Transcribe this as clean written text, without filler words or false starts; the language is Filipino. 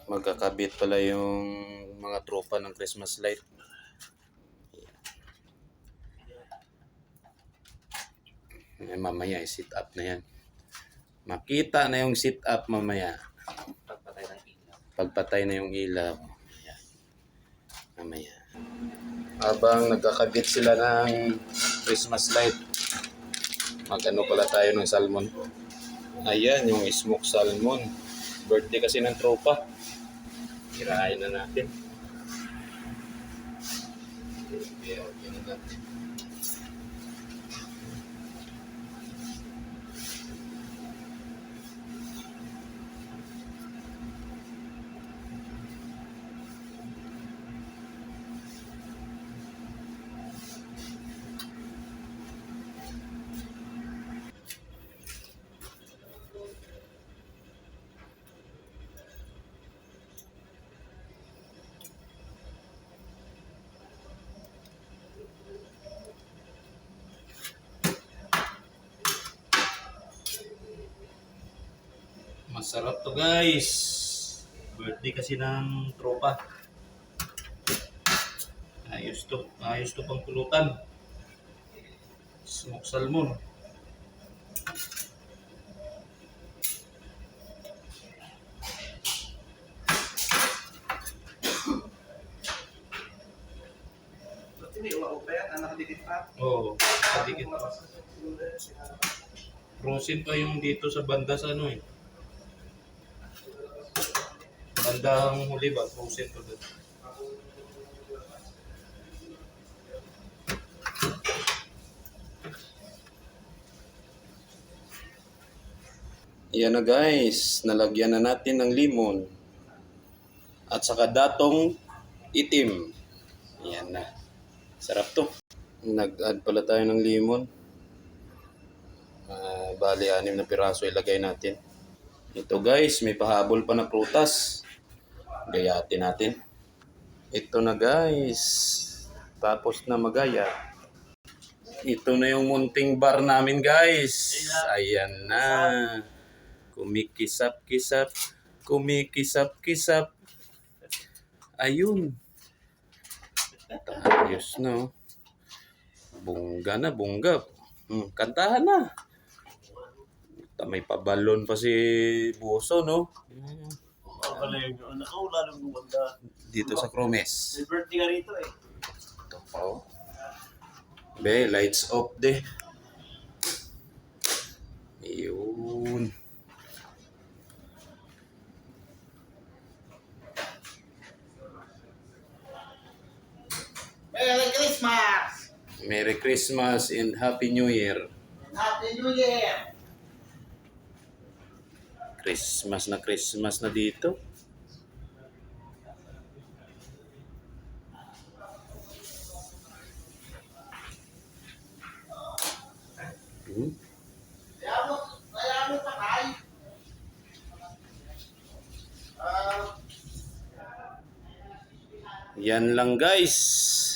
Magkakabit pala yung mga tropa ng Christmas light. Mamaya sit up na yan. Makita na yung sit up mamaya. Pagpatay na yung ilaw. Ayan. Mamaya. Habang nagkakabit sila ng Christmas light, mag-ano pala tayo ng salmon. Ayan, yung smoked salmon. Birthday kasi ng tropa. Kirain na natin. Okay na natin. Masarap to guys. Birthday kasi ng tropa. Ayos to. Ayos to pang pulutan. Smoked salmon. Oo, nakadikit pa. Frozen pa yung dito sa banda sa ano eh. Bandang huli ba? Frozen pa doon. Yan na guys, nalagyan na natin ng limon at saka datong itim. Yan na. Sarap to. Nag-add pala tayo ng limon. Bali 6 na piraso ilagay natin. Ito guys, may pahabol pa na prutas. Gayatin natin. Ito na guys. Tapos na magaya. Ito na yung munting bar namin guys. Ayan na. Kumikisap-kisap. Kumikisap-kisap. Ayun. Ayos no. Bongga na, bongga. Kantahan na. May pabalon pa si Buso, no? Dito sa Cromes. May birthday ka rito eh. Ito pa, oh. Be, lights off de. Ayun. Merry Christmas! Merry Christmas and Happy New Year. Happy New Year! Christmas na dito. Kaya mo patay. Yan lang guys.